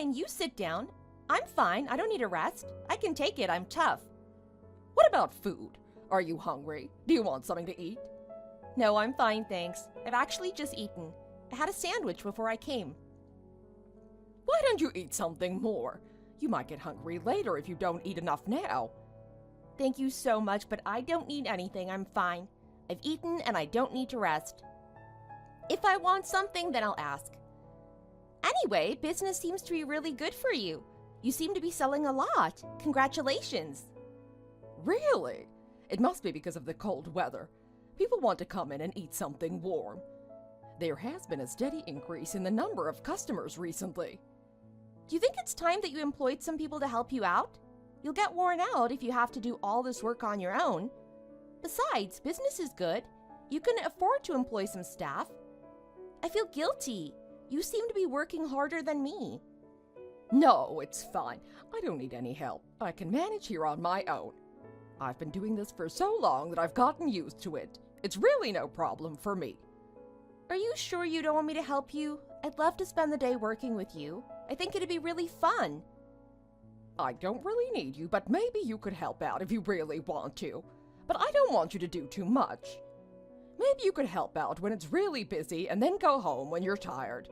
fine. You sit down. I'm fine. I don't need a rest. I can take it. I'm tough. What about food? Are you hungry? Do you want something to eat? No, I'm fine, thanks. I've actually just eaten. I had a sandwich before I came. Why don't you eat something more? You might get hungry later if you don't eat enough now. Thank you so much, but I don't need anything. I'm fine. I've eaten and I don't need to rest. If I want something, then I'll ask. Anyway, business seems to be really good for you. You seem to be selling a lot. Congratulations. Really? It must be because of the cold weather. People want to come in and eat something warm. There has been a steady increase in the number of customers recently. Do you think it's time that you employed some people to help you out? You'll get worn out if you have to do all this work on your own. Besides, business is good. You can afford to employ some staff. I feel guilty. You seem to be working harder than me. No, it's fine. I don't need any help. I can manage here on my own. I've been doing this for so long that I've gotten used to it. It's really no problem for me. Are you sure you don't want me to help you? I'd love to spend the day working with you. I think it'd be really fun. I don't really need you, but maybe you could help out if you really want to. But I don't want you to do too much. Maybe you could help out when it's really busy and then go home when you're tired.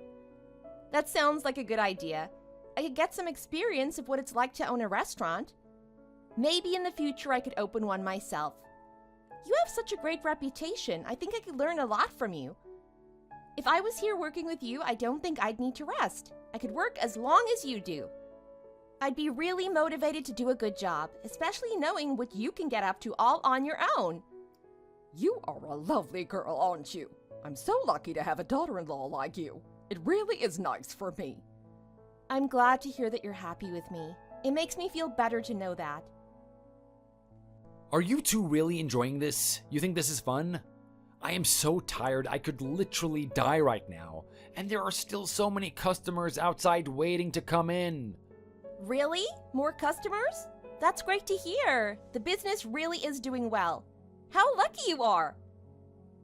That sounds like a good idea. I could get some experience of what it's like to own a restaurant. Maybe in the future I could open one myself. You have such a great reputation. I think I could learn a lot from you. If I was here working with you, I don't think I'd need to rest. I could work as long as you do. I'd be really motivated to do a good job, especially knowing what you can get up to all on your own. You are a lovely girl, aren't you? I'm so lucky to have a daughter-in-law like you. It really is nice for me. I'm glad to hear that you're happy with me. It makes me feel better to know that. Are you two really enjoying this? You think this is fun? I am so tired I could literally die right now, and there are still so many customers outside waiting to come in. Really? More customers? That's great to hear. The business really is doing well. How lucky you are.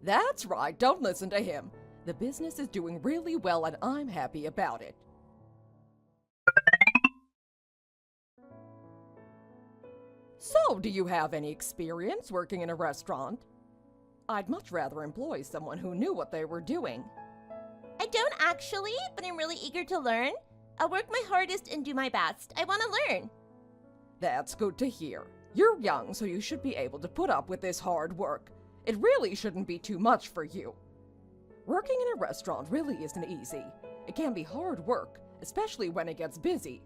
That's right, don't listen to him. The business is doing really well and I'm happy about it. So, do you have any experience working in a restaurant? I'd much rather employ someone who knew what they were doing. I don't actually, but I'm really eager to learn. I'll work my hardest and do my best. I want to learn. That's good to hear. You're young, so you should be able to put up with this hard work. It really shouldn't be too much for you. Working in a restaurant really isn't easy. It can be hard work, especially when it gets busy.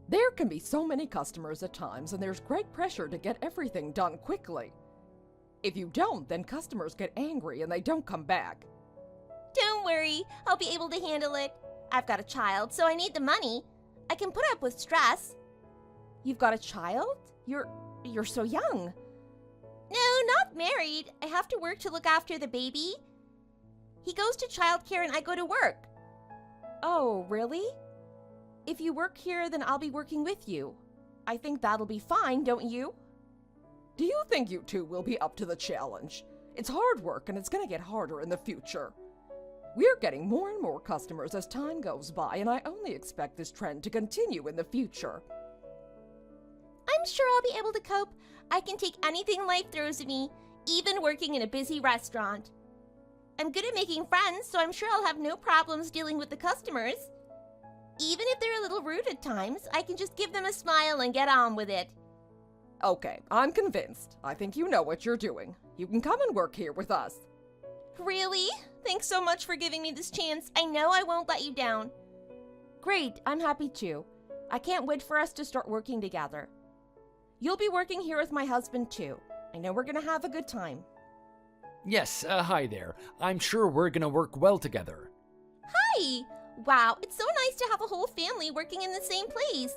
There can be so many customers at times, and there's great pressure to get everything done quickly. If you don't, then customers get angry and they don't come back. Don't worry, I'll be able to handle it. I've got a child, so I need the money. I can put up with stress. You've got a child? You're so young. No, not married. I have to work to look after the baby. He goes to childcare and I go to work. Oh, really? If you work here, then I'll be working with you. I think that'll be fine, don't you? Do you think you two will be up to the challenge? It's hard work and it's gonna get harder in the future. We're getting more and more customers as time goes by, and I only expect this trend to continue in the future. I'm sure I'll be able to cope. I can take anything life throws at me, even working in a busy restaurant. I'm good at making friends, so I'm sure I'll have no problems dealing with the customers. Even if they're a little rude at times, I can just give them a smile and get on with it. Okay, I'm convinced. I think you know what you're doing. You can come and work here with us. Really? Thanks so much for giving me this chance. I know I won't let you down. Great, I'm happy too. I can't wait for us to start working together. You'll be working here with my husband too. I know we're gonna have a good time. Yes, hi there. I'm sure we're gonna work well together. Hi! Wow, it's so nice to have a whole family working in the same place.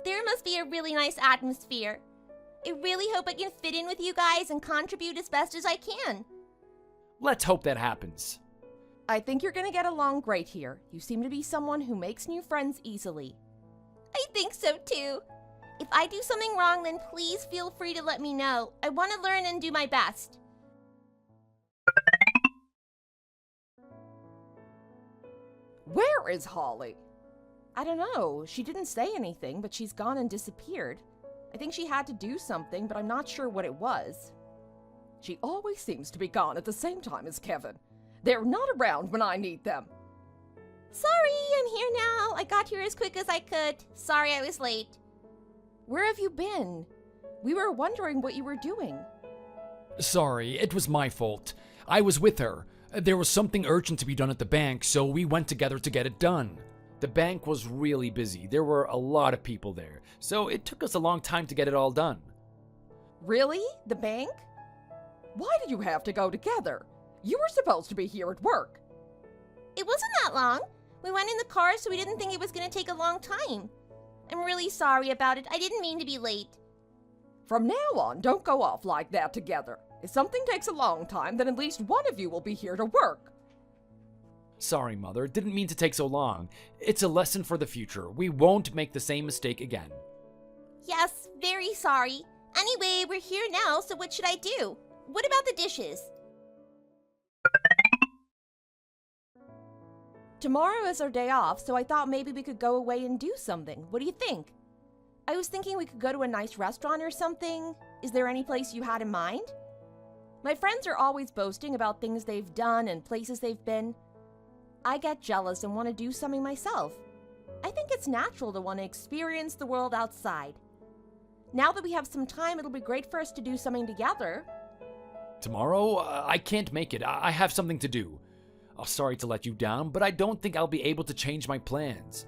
There must be a really nice atmosphere. I really hope I can fit in with you guys and contribute as best as I can. Let's hope that happens. I think you're gonna get along great here. You seem to be someone who makes new friends easily. I think so too. If I do something wrong, then please feel free to let me know. I want to learn and do my best. Where is Holly? I don't know. She didn't say anything, but she's gone and disappeared. I think she had to do something, but I'm not sure what it was. She always seems to be gone at the same time as Kevin. They're not around when I need them. Sorry, I'm here now. I got here as quick as I could. Sorry I was late. Where have you been? We were wondering what you were doing. Sorry, it was my fault. I was with her. There was something urgent to be done at the bank, so we went together to get it done. The bank was really busy. There were a lot of people there, so it took us a long time to get it all done. Really? The bank? Why did you have to go together? You were supposed to be here at work. It wasn't that long. We went in the car, so we didn't think it was going to take a long time. I'm really sorry about it. I didn't mean to be late. From now on, don't go off like that together. If something takes a long time, then at least one of you will be here to work. Sorry, Mother. Didn't mean to take so long. It's a lesson for the future. We won't make the same mistake again. Yes, very sorry. Anyway, we're here now, so what should I do? What about the dishes? Tomorrow is our day off, so I thought maybe we could go away and do something. What do you think? I was thinking we could go to a nice restaurant or something. Is there any place you had in mind? My friends are always boasting about things they've done and places they've been. I get jealous and want to do something myself. I think it's natural to want to experience the world outside. Now that we have some time, it'll be great for us to do something together. Tomorrow? I can't make it. I have something to do. Oh, sorry to let you down, but I don't think I'll be able to change my plans.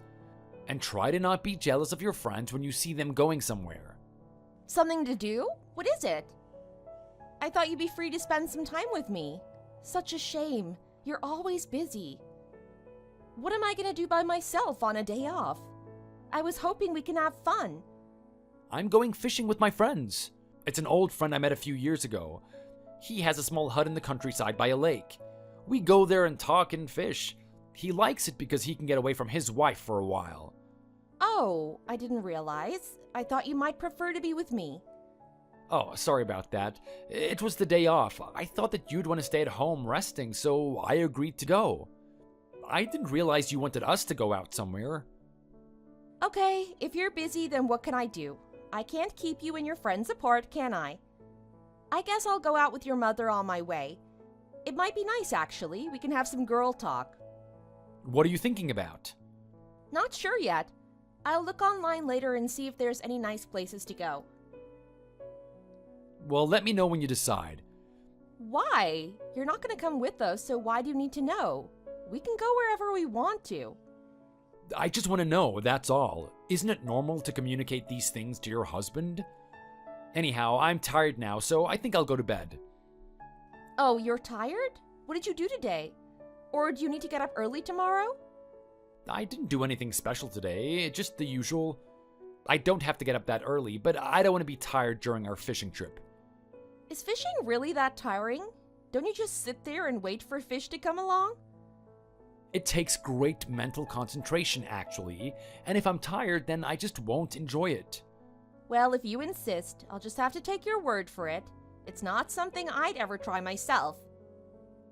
And try to not be jealous of your friends when you see them going somewhere. Something to do? What is it? I thought you'd be free to spend some time with me. Such a shame. You're always busy. What am I going to do by myself on a day off? I was hoping we can have fun. I'm going fishing with my friends. It's an old friend I met a few years ago. He has a small hut in the countryside by a lake. We go there and talk and fish. He likes it because he can get away from his wife for a while. Oh, I didn't realize. I thought you might prefer to be with me. Oh, sorry about that. It was the day off. I thought that you'd want to stay at home resting, so I agreed to go. I didn't realize you wanted us to go out somewhere. Okay, if you're busy, then what can I do? I can't keep you and your friends apart, can I? I guess I'll go out with your mother on my way. It might be nice, actually. We can have some girl talk. What are you thinking about? Not sure yet. I'll look online later and see if there's any nice places to go. Well, let me know when you decide. Why? You're not going to come with us, so why do you need to know? We can go wherever we want to. I just want to know, that's all. Isn't it normal to communicate these things to your husband? Anyhow, I'm tired now, so I think I'll go to bed. Oh, you're tired? What did you do today? Or do you need to get up early tomorrow? I didn't do anything special today, just the usual. I don't have to get up that early, but I don't want to be tired during our fishing trip. Is fishing really that tiring? Don't you just sit there and wait for fish to come along? It takes great mental concentration, actually, and if I'm tired, then I just won't enjoy it. Well, if you insist, I'll just have to take your word for it. It's not something I'd ever try myself.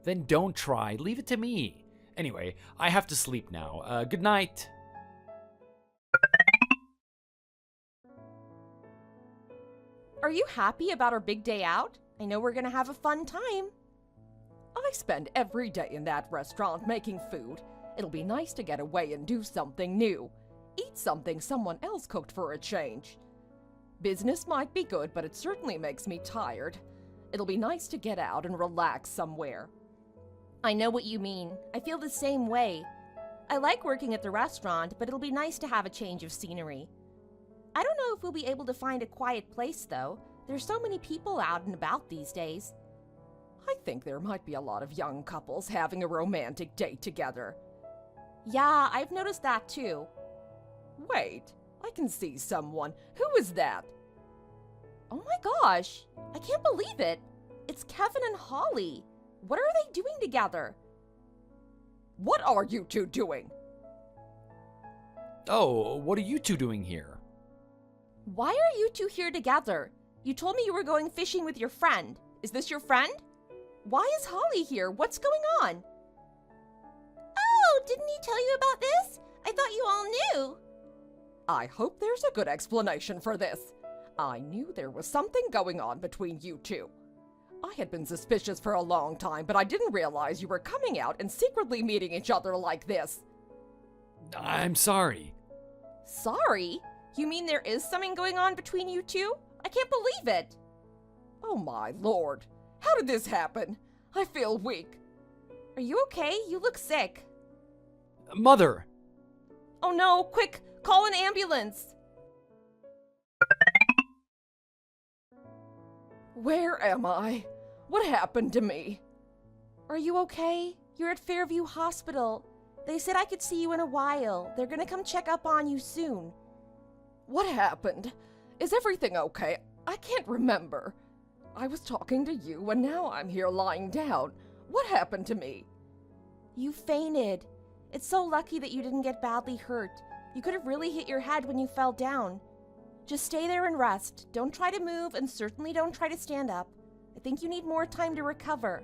Then don't try, leave it to me. Anyway, I have to sleep now. Good night. Are you happy about our big day out? I know we're gonna have a fun time. I spend every day in that restaurant making food. It'll be nice to get away and do something new. Eat something someone else cooked for a change. Business might be good, but it certainly makes me tired. It'll be nice to get out and relax somewhere. I know what you mean. I feel the same way. I like working at the restaurant, but it'll be nice to have a change of scenery. I don't know if we'll be able to find a quiet place, though. There's so many people out and about these days. I think there might be a lot of young couples having a romantic date together. Yeah, I've noticed that too. Wait, I can see someone. Who is that? Oh my gosh, I can't believe it. It's Kevin and Holly. What are they doing together? What are you two doing? Oh, what are you two doing here? Why are you two here together? You told me you were going fishing with your friend. Is this your friend? Why is Holly here? What's going on? Oh, didn't he tell you about this? I thought you all knew. I hope there's a good explanation for this. I knew there was something going on between you two. I had been suspicious for a long time, but I didn't realize you were coming out and secretly meeting each other like this. I'm sorry. Sorry? You mean there is something going on between you two? I can't believe it. Oh my lord. How did this happen? I feel weak. Are you okay? You look sick. Mother! Oh no, quick, call an ambulance. Where am I? What happened to me? Are you okay? You're at Fairview Hospital. They said I could see you in a while. They're gonna come check up on you soon. What happened? Is everything okay? I can't remember. I was talking to you and now I'm here lying down. What happened to me? You fainted. It's so lucky that you didn't get badly hurt. You could have really hit your head when you fell down. Just stay there and rest. Don't try to move and certainly don't try to stand up. I think you need more time to recover.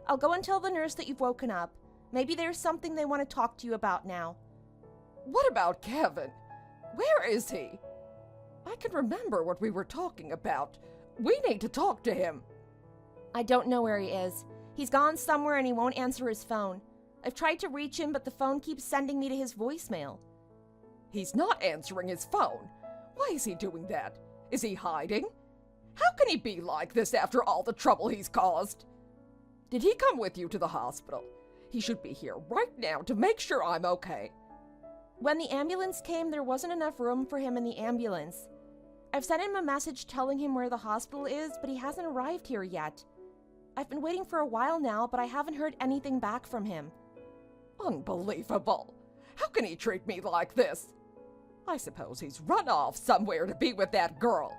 I'll go and tell the nurse that you've woken up. Maybe there's something they want to talk to you about now. What about Kevin? Where is he? I can remember what we were talking about. We need to talk to him. I don't know where he is. He's gone somewhere and he won't answer his phone. I've tried to reach him, but the phone keeps sending me to his voicemail. He's not answering his phone. Why is he doing that? Is he hiding? How can he be like this after all the trouble he's caused? Did he come with you to the hospital? He should be here right now to make sure I'm okay. When the ambulance came, there wasn't enough room for him in the ambulance. I've sent him a message telling him where the hospital is, but he hasn't arrived here yet. I've been waiting for a while now, but I haven't heard anything back from him. Unbelievable. How can he treat me like this? I suppose he's run off somewhere to be with that girl.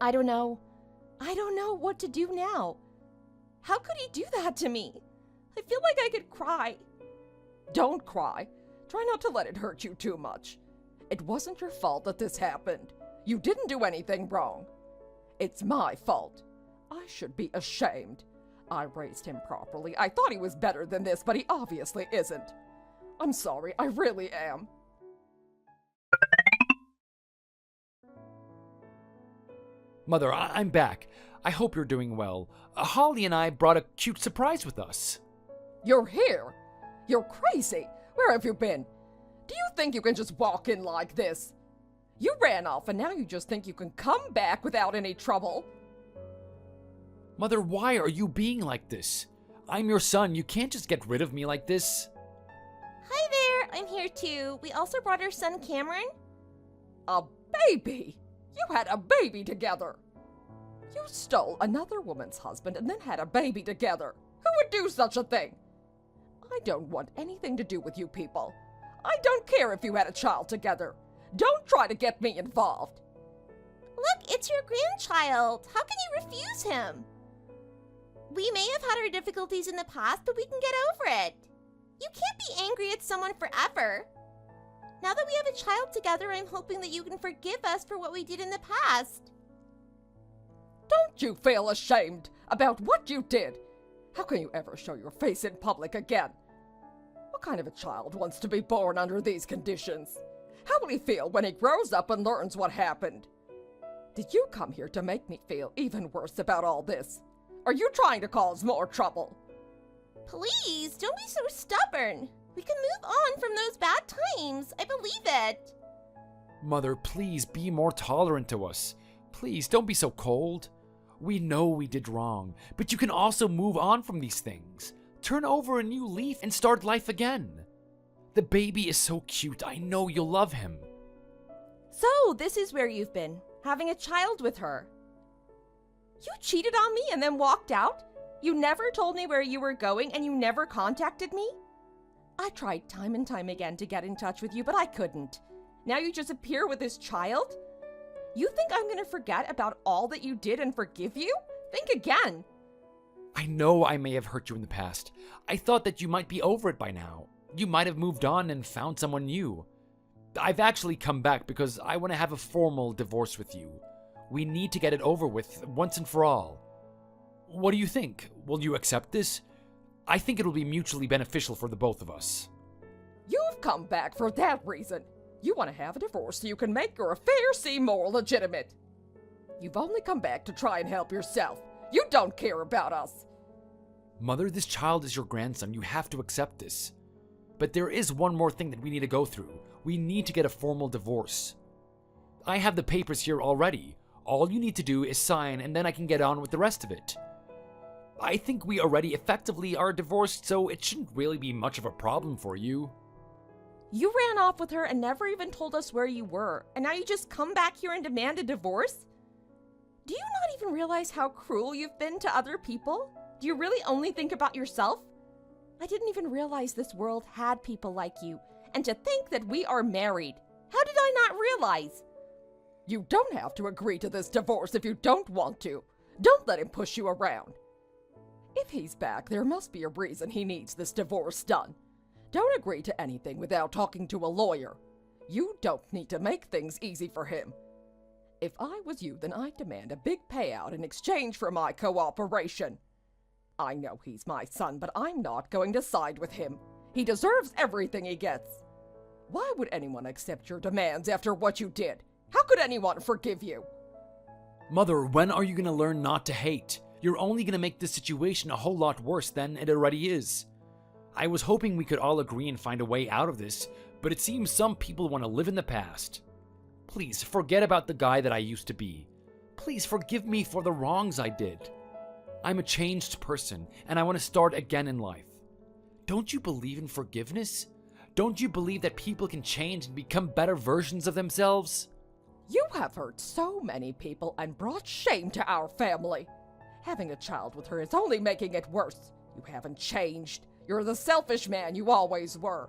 I don't know. I don't know what to do now. How could he do that to me? I feel like I could cry. Don't cry. Try not to let it hurt you too much. It wasn't your fault that this happened. You didn't do anything wrong. It's my fault. I should be ashamed. I raised him properly. I thought he was better than this, but he obviously isn't. I'm sorry, I really am. Mother, I'm back. I hope you're doing well. Holly and I brought a cute surprise with us. You're here? You're crazy. Where have you been? Do you think you can just walk in like this? You ran off and now you just think you can come back without any trouble? Mother, why are you being like this? I'm your son. You can't just get rid of me like this. Hi there, I'm here too. We also brought our son Cameron. A baby? You had a baby together. You stole another woman's husband and then had a baby together. Who would do such a thing? I don't want anything to do with you people. I don't care if you had a child together. Don't try to get me involved. Look, it's your grandchild. How can you refuse him? We may have had our difficulties in the past, but we can get over it. You can't be angry at someone forever. Now that we have a child together, I'm hoping that you can forgive us for what we did in the past. Don't you feel ashamed about what you did? How can you ever show your face in public again? What kind of a child wants to be born under these conditions? How will he feel when he grows up and learns what happened? Did you come here to make me feel even worse about all this? Are you trying to cause more trouble? Please, don't be so stubborn. We can move on from those bad times. I believe it. Mother, please be more tolerant to us. Please, don't be so cold. We know we did wrong, but you can also move on from these things. Turn over a new leaf and start life again. The baby is so cute. I know you'll love him. So, this is where you've been, having a child with her. You cheated on me and then walked out? You never told me where you were going and you never contacted me? I tried time and time again to get in touch with you, but I couldn't. Now you just appear with this child? You think I'm gonna forget about all that you did and forgive you? Think again. I know I may have hurt you in the past. I thought that you might be over it by now. You might have moved on and found someone new. I've actually come back because I want to have a formal divorce with you. We need to get it over with once and for all. What do you think? Will you accept this? I think it'll be mutually beneficial for the both of us. You've come back for that reason. You want to have a divorce so you can make your affair seem more legitimate. You've only come back to try and help yourself. You don't care about us. Mother, this child is your grandson. You have to accept this. But there is one more thing that we need to go through. We need to get a formal divorce. I have the papers here already. All you need to do is sign, and then I can get on with the rest of it. I think we already effectively are divorced, so it shouldn't really be much of a problem for you. You ran off with her and never even told us where you were, and now you just come back here and demand a divorce? Do you not even realize how cruel you've been to other people? Do you really only think about yourself? I didn't even realize this world had people like you, and to think that we are married. How did I not realize? You don't have to agree to this divorce if you don't want to. Don't let him push you around. If he's back, there must be a reason he needs this divorce done. Don't agree to anything without talking to a lawyer. You don't need to make things easy for him. If I was you, then I'd demand a big payout in exchange for my cooperation. I know he's my son, but I'm not going to side with him. He deserves everything he gets. Why would anyone accept your demands after what you did? How could anyone forgive you? Mother, when are you going to learn not to hate? You're only going to make this situation a whole lot worse than it already is. I was hoping we could all agree and find a way out of this, but it seems some people want to live in the past. Please, forget about the guy that I used to be. Please forgive me for the wrongs I did. I'm a changed person, and I want to start again in life. Don't you believe in forgiveness? Don't you believe that people can change and become better versions of themselves? You have hurt so many people and brought shame to our family. Having a child with her is only making it worse. You haven't changed. You're the selfish man you always were.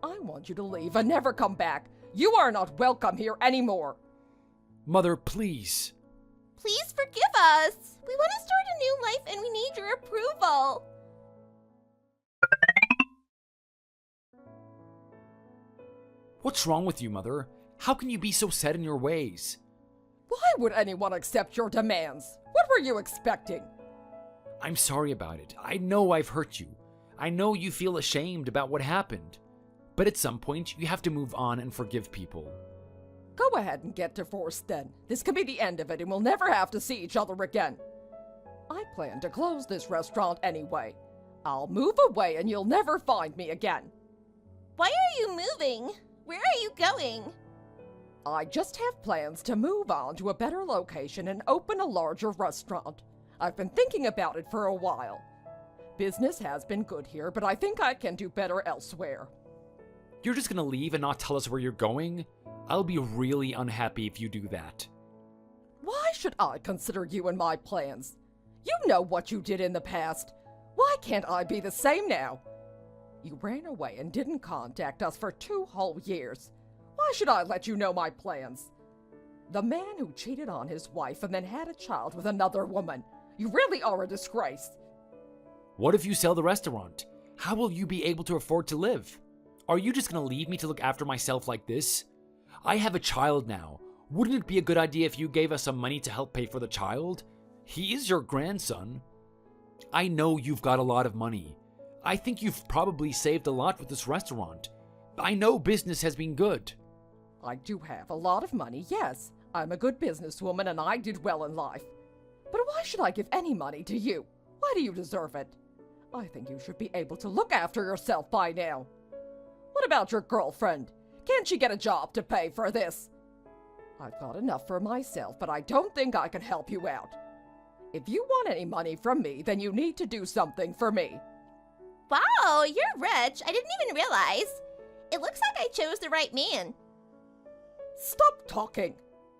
I want you to leave and never come back. You are not welcome here anymore. Mother, please. Please forgive us. We want to start a new life and we need your approval. What's wrong with you, Mother? How can you be so set in your ways? Why would anyone accept your demands? What were you expecting? I'm sorry about it. I know I've hurt you. I know you feel ashamed about what happened. But at some point, you have to move on and forgive people. Go ahead and get divorced then. This could be the end of it and we'll never have to see each other again. I plan to close this restaurant anyway. I'll move away and you'll never find me again. Why are you moving? Where are you going? I just have plans to move on to a better location and open a larger restaurant. I've been thinking about it for a while. Business has been good here, but I think I can do better elsewhere. You're just gonna leave and not tell us where you're going? I'll be really unhappy if you do that. Why should I consider you in my plans? You know what you did in the past. Why can't I be the same now? You ran away and didn't contact us for 2 whole years. Why should I let you know my plans? The man who cheated on his wife and then had a child with another woman. You really are a disgrace. What if you sell the restaurant? How will you be able to afford to live? Are you just gonna leave me to look after myself like this? I have a child now. Wouldn't it be a good idea if you gave us some money to help pay for the child? He is your grandson. I know you've got a lot of money. I think you've probably saved a lot with this restaurant. I know business has been good. I do have a lot of money, yes. I'm a good businesswoman and I did well in life. But why should I give any money to you? Why do you deserve it? I think you should be able to look after yourself by now. What about your girlfriend? Can't she get a job to pay for this? I've got enough for myself, but I don't think I can help you out. If you want any money from me, then you need to do something for me. Wow, you're rich. I didn't even realize. It looks like I chose the right man. Stop talking.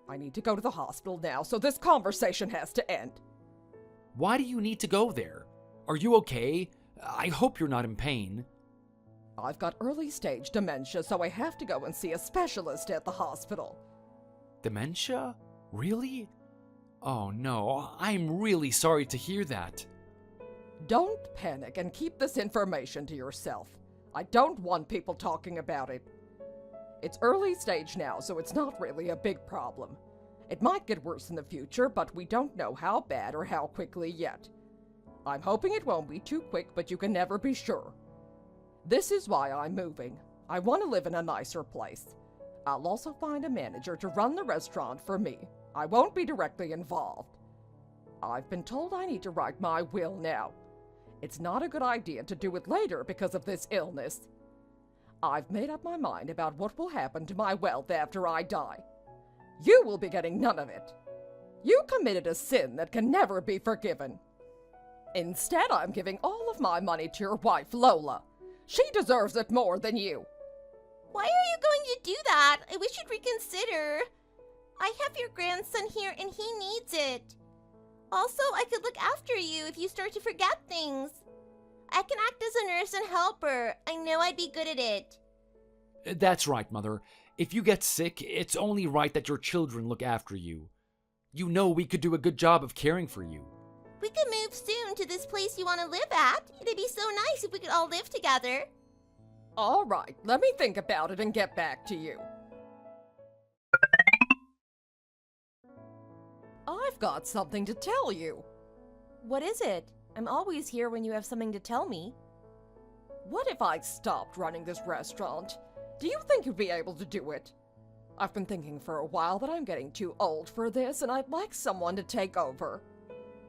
I need to go to the hospital now, so this conversation has to end. Why do you need to go there? Are you okay? I hope you're not in pain. I've got early stage dementia, so I have to go and see a specialist at the hospital. Dementia? Really? Oh no, I'm really sorry to hear that. Don't panic and keep this information to yourself. I don't want people talking about it. It's early stage now, so it's not really a big problem. It might get worse in the future, but we don't know how bad or how quickly yet. I'm hoping it won't be too quick, but you can never be sure. This is why I'm moving. I want to live in a nicer place. I'll also find a manager to run the restaurant for me. I won't be directly involved. I've been told I need to write my will now. It's not a good idea to do it later because of this illness. I've made up my mind about what will happen to my wealth after I die. You will be getting none of it. You committed a sin that can never be forgiven. Instead, I'm giving all of my money to your wife, Lola. She deserves it more than you. Why are you going to do that? I wish you'd reconsider. I have your grandson here and he needs it. Also, I could look after you if you start to forget things. I can act as a nurse and helper. I know I'd be good at it. That's right, Mother. If you get sick, it's only right that your children look after you. You know we could do a good job of caring for you. We could move soon to this place you want to live at. It'd be so nice if we could all live together. All right, let me think about it and get back to you. I've got something to tell you. What is it? I'm always here when you have something to tell me. What if I stopped running this restaurant? Do you think you'd be able to do it? I've been thinking for a while that I'm getting too old for this and I'd like someone to take over.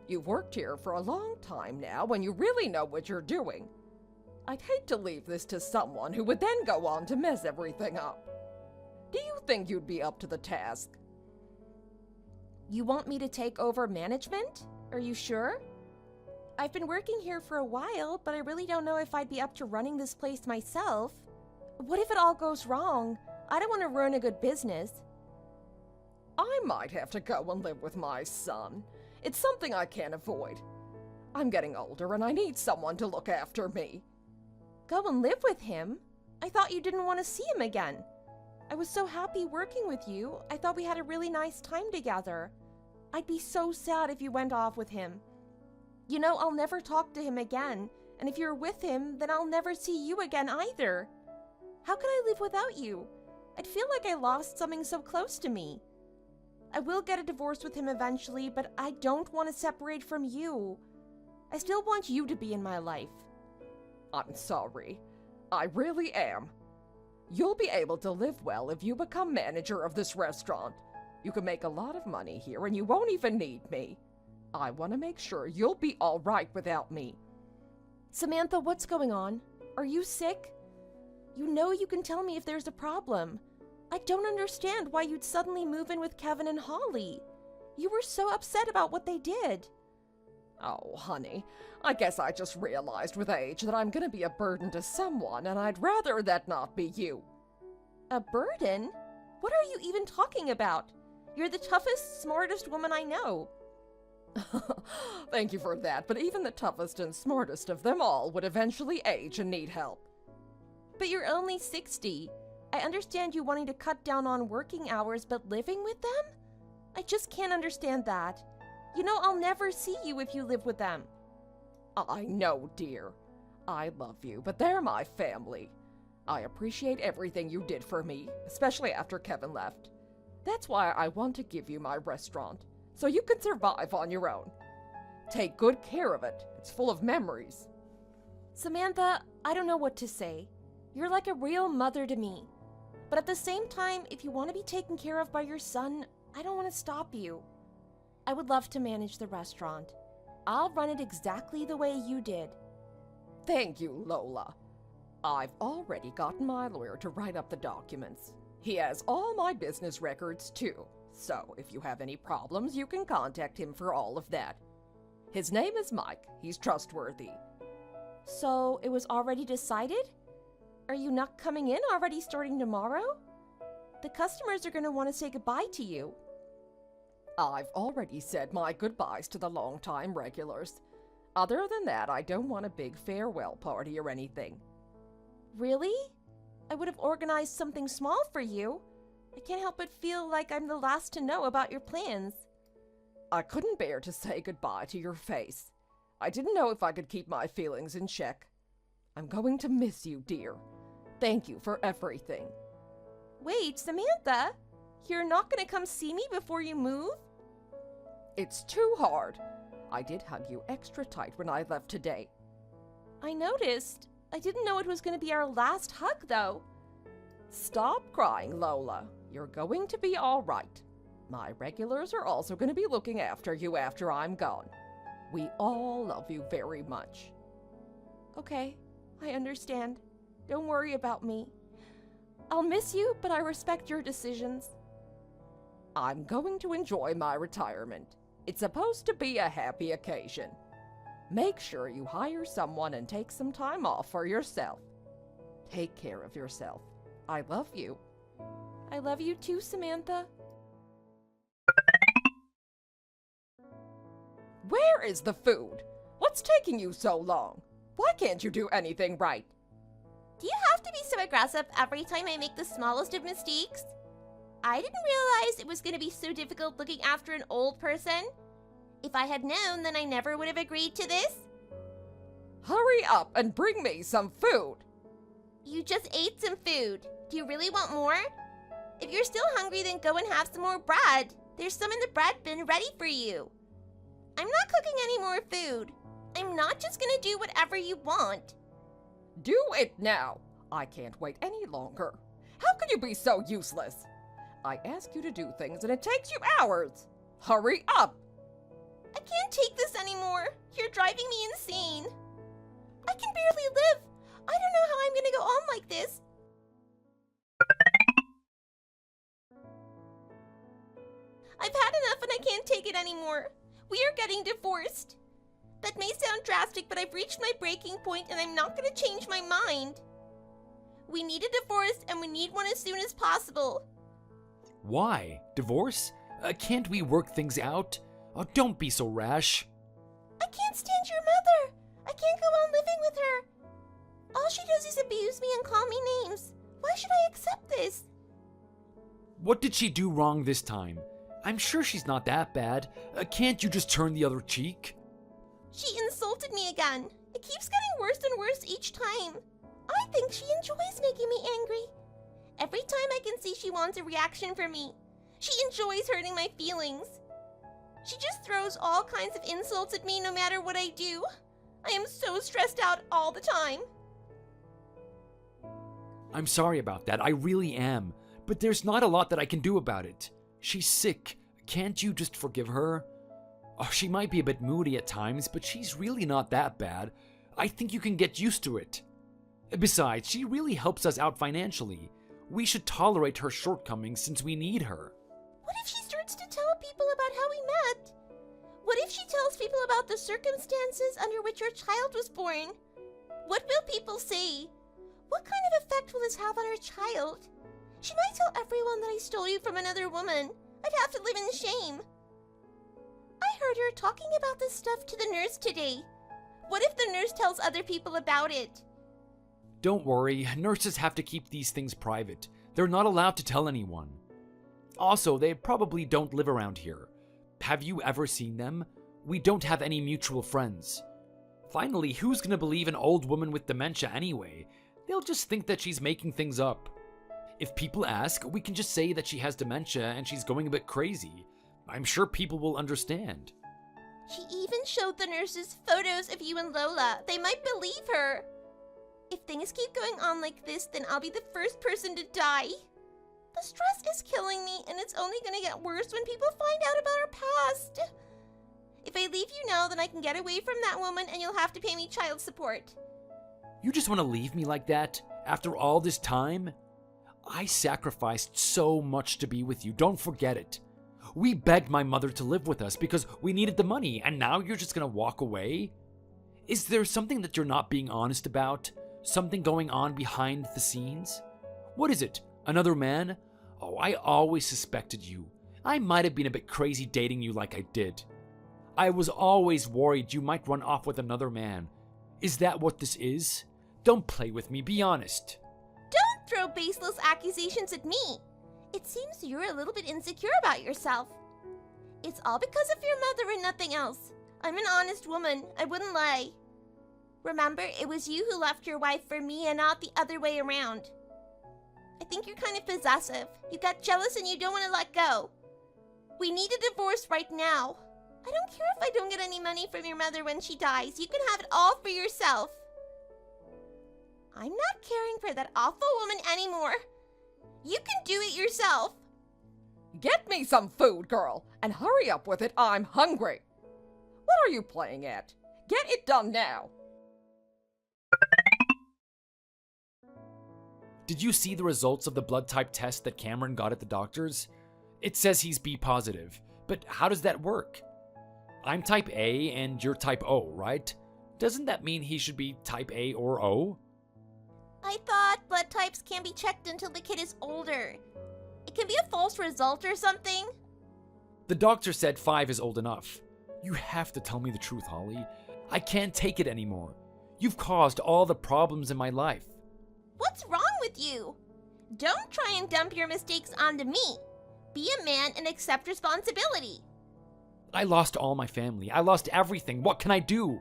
You've worked here for a long time now and you really know what you're doing. I'd hate to leave this to someone who would then go on to mess everything up. Do you think you'd be up to the task? You want me to take over management? Are you sure? I've been working here for a while, but I really don't know if I'd be up to running this place myself. What if it all goes wrong? I don't want to ruin a good business. I might have to go and live with my son. It's something I can't avoid. I'm getting older and I need someone to look after me. Go and live with him? I thought you didn't want to see him again. I was so happy working with you. I thought we had a really nice time together. I'd be so sad if you went off with him. You know, I'll never talk to him again, and if you're with him, then I'll never see you again either. How could I live without you? I'd feel like I lost something so close to me. I will get a divorce with him eventually, but I don't want to separate from you. I still want you to be in my life. I'm sorry. I really am. You'll be able to live well if you become manager of this restaurant. You can make a lot of money here and you won't even need me. I want to make sure you'll be all right without me. Samantha, what's going on? Are you sick? You know you can tell me if there's a problem. I don't understand why you'd suddenly move in with Kevin and Holly. You were so upset about what they did. Oh, honey, I guess I just realized with age that I'm gonna be a burden to someone, and I'd rather that not be you. A burden? What are you even talking about? You're the toughest, smartest woman I know. Thank you for that, but even the toughest and smartest of them all would eventually age and need help. But you're only 60. I understand you wanting to cut down on working hours, but living with them? I just can't understand that. You know I'll never see you if you live with them. I know, dear. I love you, but they're my family. I appreciate everything you did for me, especially after Kevin left. That's why I want to give you my restaurant, so you can survive on your own. Take good care of it. It's full of memories. Samantha, I don't know what to say. You're like a real mother to me. But at the same time, if you want to be taken care of by your son, I don't want to stop you. I would love to manage the restaurant. I'll run it exactly the way you did. Thank you, Lola. I've already gotten my lawyer to write up the documents. He has all my business records, too. So, if you have any problems, you can contact him for all of that. His name is Mike. He's trustworthy. So, it was already decided? Are you not coming in already starting tomorrow? The customers are going to want to say goodbye to you. I've already said my goodbyes to the long-time regulars. Other than that, I don't want a big farewell party or anything. Really? I would have organized something small for you. I can't help but feel like I'm the last to know about your plans. I couldn't bear to say goodbye to your face. I didn't know if I could keep my feelings in check. I'm going to miss you, dear. Thank you for everything. Wait, Samantha, you're not going to come see me before you move? It's too hard. I did hug you extra tight when I left today. I noticed. I didn't know it was going to be our last hug, though. Stop crying, Lola. You're going to be all right. My regulars are also going to be looking after you after I'm gone. We all love you very much. Okay, I understand. Don't worry about me. I'll miss you, but I respect your decisions. I'm going to enjoy my retirement. It's supposed to be a happy occasion. Make sure you hire someone and take some time off for yourself. Take care of yourself. I love you. I love you too, Samantha. Where is the food? What's taking you so long? Why can't you do anything right? Do you have to be so aggressive every time I make the smallest of mistakes? I didn't realize it was going to be so difficult looking after an old person. If I had known, then I never would have agreed to this. Hurry up and bring me some food. You just ate some food. Do you really want more? If you're still hungry, then go and have some more bread. There's some in the bread bin ready for you. I'm not cooking any more food. I'm not just gonna do whatever you want. Do it now. I can't wait any longer. How can you be so useless? I ask you to do things and it takes you hours. Hurry up. I can't take this anymore. You're driving me insane. I can barely live. I don't know how I'm gonna go on like this. I've had enough and I can't take it anymore. We are getting divorced. That may sound drastic, but I've reached my breaking point and I'm not gonna change my mind. We need a divorce and we need one as soon as possible. Why? Divorce? Can't we work things out? Oh, don't be so rash. I can't stand your mother. I can't go on living with her. All she does is abuse me and call me names. Why should I accept this? What did she do wrong this time? I'm sure she's not that bad. Can't you just turn the other cheek? She insulted me again. It keeps getting worse and worse each time. I think she enjoys making me angry. Every time I can see she wants a reaction from me. She enjoys hurting my feelings. She just throws all kinds of insults at me no matter what I do. I am so stressed out all the time. I'm sorry about that, I really am. But there's not a lot that I can do about it. She's sick. Can't you just forgive her? Oh, she might be a bit moody at times, but she's really not that bad. I think you can get used to it. Besides, she really helps us out financially. We should tolerate her shortcomings since we need her. What if she starts to tell people about how we met? What if she tells people about the circumstances under which your child was born? What will people say? What kind of effect will this have on our child? She might tell everyone that I stole you from another woman. I'd have to live in shame. I heard her talking about this stuff to the nurse today. What if the nurse tells other people about it? Don't worry, nurses have to keep these things private. They're not allowed to tell anyone. Also, they probably don't live around here. Have you ever seen them? We don't have any mutual friends. Finally, who's gonna believe an old woman with dementia anyway? They'll just think that she's making things up. If people ask, we can just say that she has dementia and she's going a bit crazy. I'm sure people will understand. She even showed the nurses photos of you and Lola. They might believe her. If things keep going on like this, then I'll be the first person to die. The stress is killing me, and it's only gonna get worse when people find out about our past. If I leave you now, then I can get away from that woman and you'll have to pay me child support. You just want to leave me like that? After all this time? I sacrificed so much to be with you, don't forget it. We begged my mother to live with us because we needed the money, and now you're just gonna walk away? Is there something that you're not being honest about? Something going on behind the scenes? What is it? Another man? Oh, I always suspected you. I might have been a bit crazy dating you like I did. I was always worried you might run off with another man. Is that what this is? Don't play with me, be honest. Don't throw baseless accusations at me. It seems you're a little bit insecure about yourself. It's all because of your mother and nothing else. I'm an honest woman. I wouldn't lie. Remember, it was you who left your wife for me and not the other way around. I think you're kind of possessive. You got jealous and you don't want to let go. We need a divorce right now. I don't care if I don't get any money from your mother when she dies. You can have it all for yourself. I'm not caring for that awful woman anymore. You can do it yourself. Get me some food, girl, and hurry up with it. I'm hungry. What are you playing at? Get it done now. Did you see the results of the blood type test that Cameron got at the doctor's? It says he's B positive, but how does that work? I'm type A and you're type O, right? Doesn't that mean he should be type A or O? I thought blood types can't be checked until the kid is older. It can be a false result or something. The doctor said 5 is old enough. You have to tell me the truth, Holly. I can't take it anymore. You've caused all the problems in my life. What's wrong with you? Don't try and dump your mistakes onto me. Be a man and accept responsibility. I lost all my family. I lost everything. What can I do?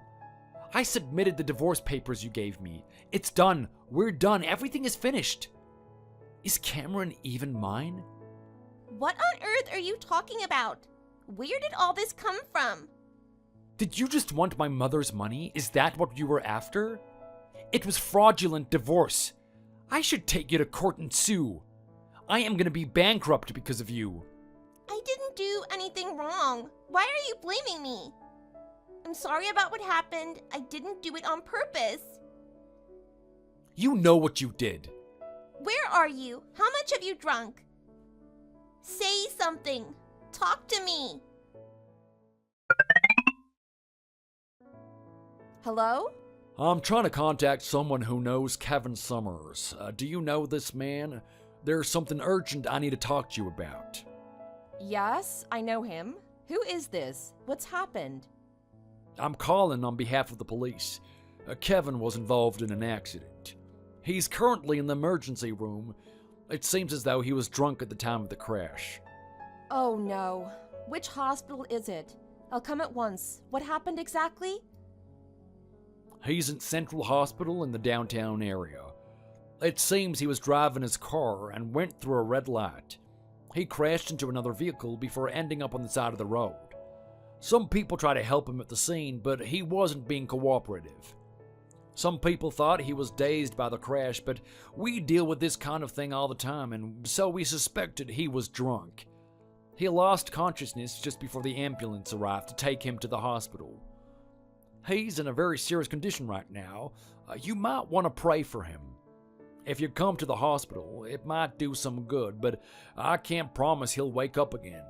I submitted the divorce papers you gave me. It's done. We're done. Everything is finished. Is Cameron even mine? What on earth are you talking about? Where did all this come from? Did you just want my mother's money? Is that what you were after? It was fraudulent divorce. I should take you to court and sue. I am gonna be bankrupt because of you. I didn't do anything wrong. Why are you blaming me? I'm sorry about what happened. I didn't do it on purpose. You know what you did. Where are you? How much have you drunk? Say something. Talk to me. Hello? I'm trying to contact someone who knows Kevin Summers. Do you know this man? There's something urgent I need to talk to you about. Yes, I know him. Who is this? What's happened? I'm calling on behalf of the police. Kevin was involved in an accident. He's currently in the emergency room. It seems as though he was drunk at the time of the crash. Oh no. Which hospital is it? I'll come at once. What happened exactly? He's in Central Hospital in the downtown area. It seems he was driving his car and went through a red light. He crashed into another vehicle before ending up on the side of the road. Some people tried to help him at the scene, but he wasn't being cooperative. Some people thought he was dazed by the crash, but we deal with this kind of thing all the time, and so we suspected he was drunk. He lost consciousness just before the ambulance arrived to take him to the hospital. He's in a very serious condition right now. You might want to pray for him. If you come to the hospital, it might do some good, but I can't promise he'll wake up again.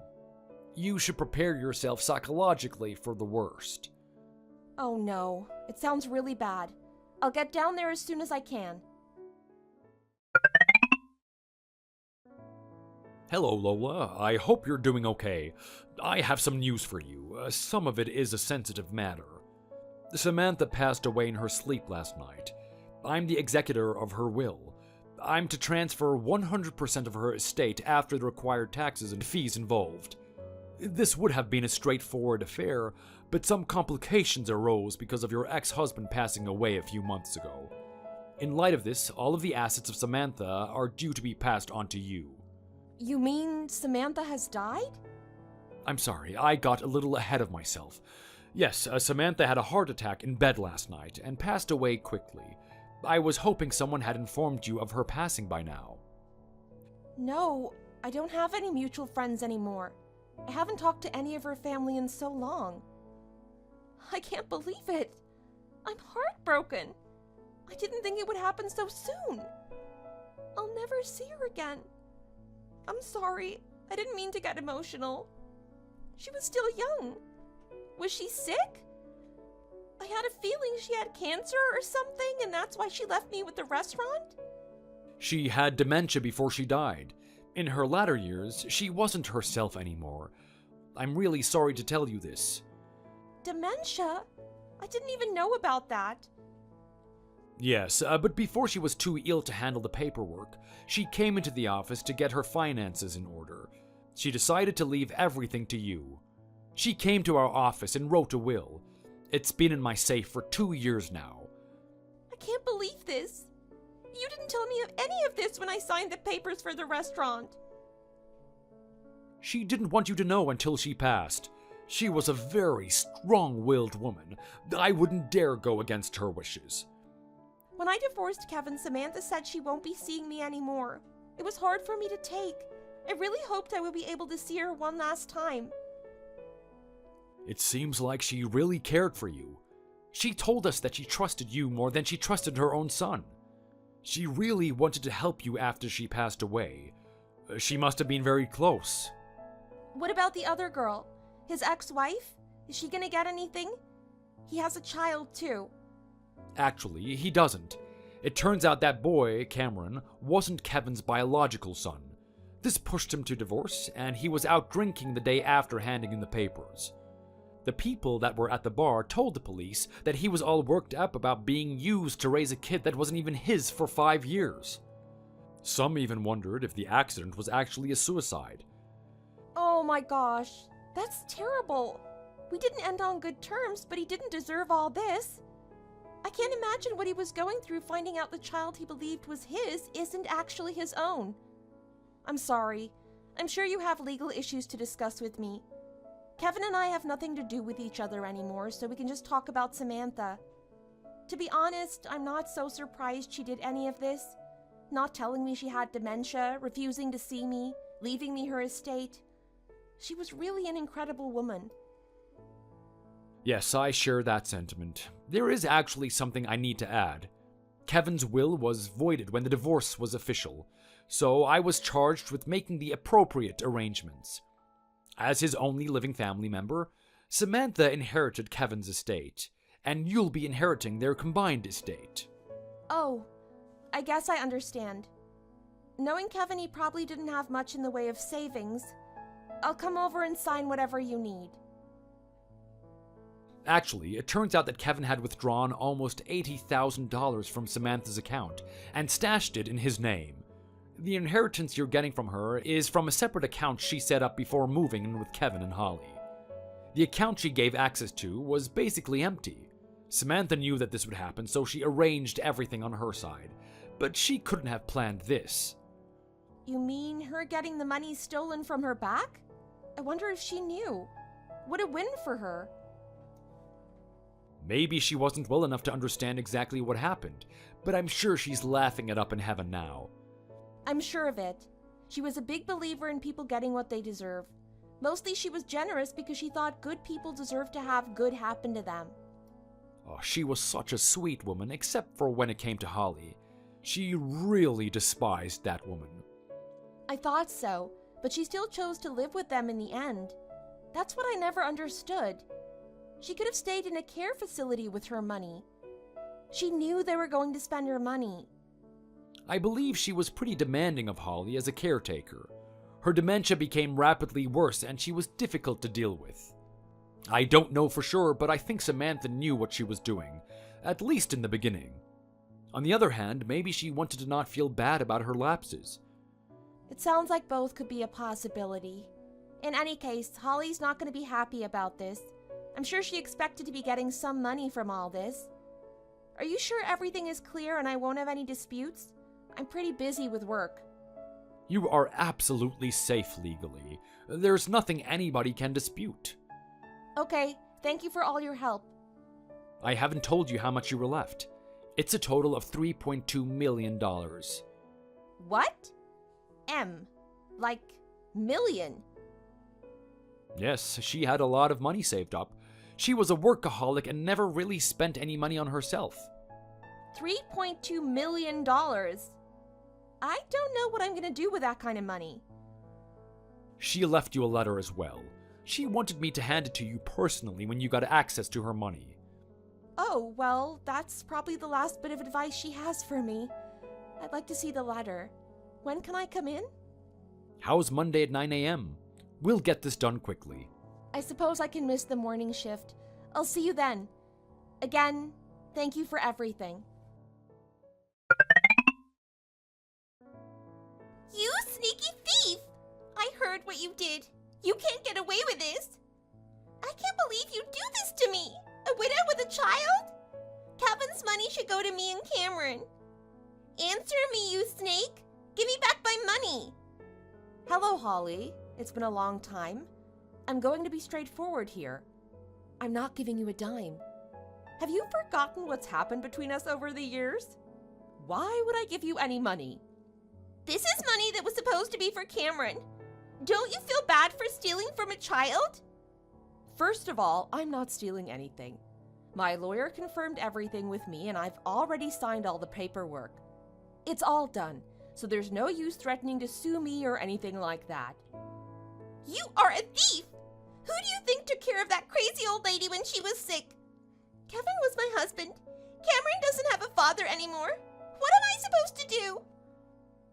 You should prepare yourself psychologically for the worst. Oh no. It sounds really bad. I'll get down there as soon as I can. Hello, Lola. I hope you're doing okay. I have some news for you. Some of it is a sensitive matter. Samantha passed away in her sleep last night. I'm the executor of her will. I'm to transfer 100% of her estate after the required taxes and fees involved. This would have been a straightforward affair, but some complications arose because of your ex-husband passing away a few months ago. In light of this, all of the assets of Samantha are due to be passed on to you. You mean Samantha has died? I'm sorry, I got a little ahead of myself. Yes, Samantha had a heart attack in bed last night and passed away quickly. I was hoping someone had informed you of her passing by now. No, I don't have any mutual friends anymore. I haven't talked to any of her family in so long. I can't believe it. I'm heartbroken. I didn't think it would happen so soon. I'll never see her again. I'm sorry. I didn't mean to get emotional. She was still young. Was she sick? I had a feeling she had cancer or something, and that's why she left me with the restaurant? She had dementia before she died. In her latter years, she wasn't herself anymore. I'm really sorry to tell you this. Dementia? I didn't even know about that. Yes, but before she was too ill to handle the paperwork, she came into the office to get her finances in order. She decided to leave everything to you. She came to our office and wrote a will. It's been in my safe for 2 years now. I can't believe this. You didn't tell me of any of this when I signed the papers for the restaurant. She didn't want you to know until she passed. She was a very strong-willed woman. I wouldn't dare go against her wishes. When I divorced Kevin, Samantha said she won't be seeing me anymore. It was hard for me to take. I really hoped I would be able to see her one last time. It seems like she really cared for you. She told us that she trusted you more than she trusted her own son. She really wanted to help you after she passed away. She must have been very close. What about the other girl? His ex-wife? Is she gonna get anything? He has a child too. Actually, he doesn't. It turns out that boy, Cameron, wasn't Kevin's biological son. This pushed him to divorce, and he was out drinking the day after handing in the papers. The people that were at the bar told the police that he was all worked up about being used to raise a kid that wasn't even his for 5 years. Some even wondered if the accident was actually a suicide. Oh my gosh, that's terrible. We didn't end on good terms, but he didn't deserve all this. I can't imagine what he was going through finding out the child he believed was his isn't actually his own. I'm sorry. I'm sure you have legal issues to discuss with me. Kevin and I have nothing to do with each other anymore, so we can just talk about Samantha. To be honest, I'm not so surprised she did any of this. Not telling me she had dementia, refusing to see me, leaving me her estate. She was really an incredible woman. Yes, I share that sentiment. There is actually something I need to add. Kevin's will was voided when the divorce was official, so I was charged with making the appropriate arrangements. As his only living family member, Samantha inherited Kevin's estate, and you'll be inheriting their combined estate. Oh, I guess I understand. Knowing Kevin, he probably didn't have much in the way of savings. I'll come over and sign whatever you need. Actually, it turns out that Kevin had withdrawn almost $80,000 from Samantha's account and stashed it in his name. The inheritance you're getting from her is from a separate account she set up before moving in with Kevin and Holly. The account she gave access to was basically empty. Samantha knew that this would happen, so she arranged everything on her side, but she couldn't have planned this. You mean her getting the money stolen from her back? I wonder if she knew. What a win for her. Maybe she wasn't well enough to understand exactly what happened, but I'm sure she's laughing it up in heaven now. I'm sure of it. She was a big believer in people getting what they deserve. Mostly she was generous because she thought good people deserve to have good happen to them. Oh, she was such a sweet woman, except for when it came to Holly. She really despised that woman. I thought so, but she still chose to live with them in the end. That's what I never understood. She could have stayed in a care facility with her money. She knew they were going to spend her money. I believe she was pretty demanding of Holly as a caretaker. Her dementia became rapidly worse and she was difficult to deal with. I don't know for sure, but I think Samantha knew what she was doing, at least in the beginning. On the other hand, maybe she wanted to not feel bad about her lapses. It sounds like both could be a possibility. In any case, Holly's not going to be happy about this. I'm sure she expected to be getting some money from all this. Are you sure everything is clear and I won't have any disputes? I'm pretty busy with work. You are absolutely safe legally. There's nothing anybody can dispute. Okay, thank you for all your help. I haven't told you how much you were left. It's a total of $3.2 million. What? M. Like, million. Yes, she had a lot of money saved up. She was a workaholic and never really spent any money on herself. $3.2 million. I don't know what I'm gonna do with that kind of money. She left you a letter as well. She wanted me to hand it to you personally when you got access to her money. Oh, well, that's probably the last bit of advice she has for me. I'd like to see the letter. When can I come in? How's Monday at 9 a.m.? We'll get this done quickly. I suppose I can miss the morning shift. I'll see you then. Again, thank you for everything. You sneaky thief! I heard what you did. You can't get away with this. I can't believe you do this to me. A widow with a child? Kevin's money should go to me and Cameron. Answer me, you snake. Give me back my money. Hello, Holly. It's been a long time. I'm going to be straightforward here. I'm not giving you a dime. Have you forgotten what's happened between us over the years? Why would I give you any money? This is money that was supposed to be for Cameron. Don't you feel bad for stealing from a child? First of all, I'm not stealing anything. My lawyer confirmed everything with me, and I've already signed all the paperwork. It's all done, so there's no use threatening to sue me or anything like that. You are a thief! Who do you think took care of that crazy old lady when she was sick? Kevin was my husband. Cameron doesn't have a father anymore. What am I supposed to do?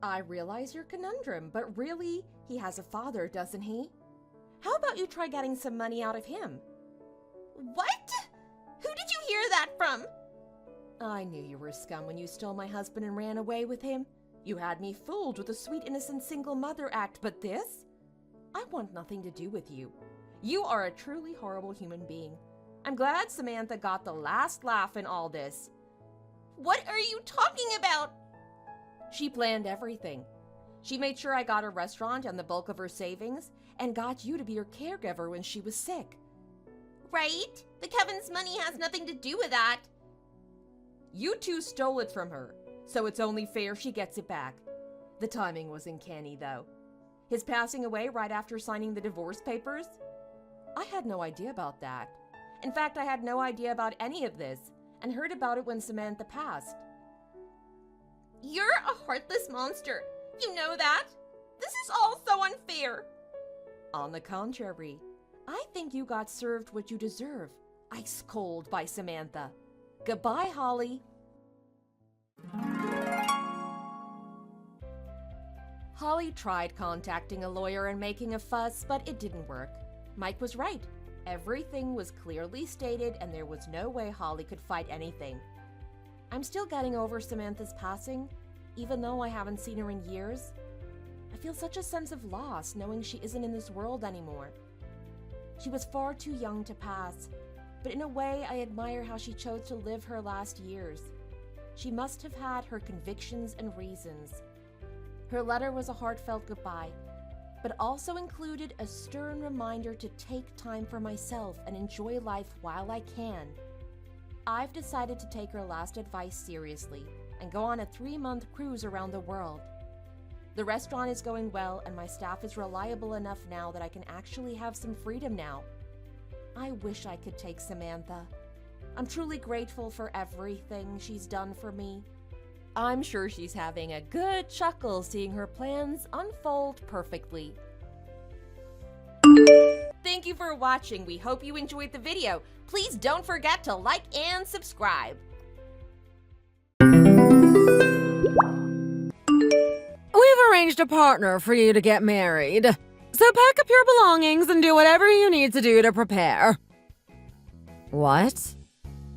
I realize your conundrum, but really, he has a father, doesn't he? How about you try getting some money out of him? What? Who did you hear that from? I knew you were scum when you stole my husband and ran away with him. You had me fooled with a sweet innocent single mother act, but this? I want nothing to do with you. You are a truly horrible human being. I'm glad Samantha got the last laugh in all this. What are you talking about? She planned everything. She made sure I got a restaurant and the bulk of her savings, and got you to be her caregiver when she was sick. Right? The Kevin's money has nothing to do with that. You two stole it from her, so it's only fair she gets it back. The timing was uncanny, though. His passing away right after signing the divorce papers? I had no idea about that. In fact, I had no idea about any of this, and heard about it when Samantha passed. You're a heartless monster. You know that? This is all so unfair. On the contrary, I think you got served what you deserve. Ice cold by Samantha. Goodbye, Holly. Holly tried contacting a lawyer and making a fuss, but it didn't work. Mike was right. Everything was clearly stated, and there was no way Holly could fight anything. I'm still getting over Samantha's passing, even though I haven't seen her in years. I feel such a sense of loss knowing she isn't in this world anymore. She was far too young to pass, but in a way I admire how she chose to live her last years. She must have had her convictions and reasons. Her letter was a heartfelt goodbye, but also included a stern reminder to take time for myself and enjoy life while I can. I've decided to take her last advice seriously and go on a 3-month cruise around the world. The restaurant is going well, and my staff is reliable enough now that I can actually have some freedom now. I wish I could take Samantha. I'm truly grateful for everything she's done for me. I'm sure she's having a good chuckle seeing her plans unfold perfectly. Thank you for watching. We hope you enjoyed the video. Please don't forget to like and subscribe. We've arranged a partner for you to get married. So pack up your belongings and do whatever you need to do to prepare. What?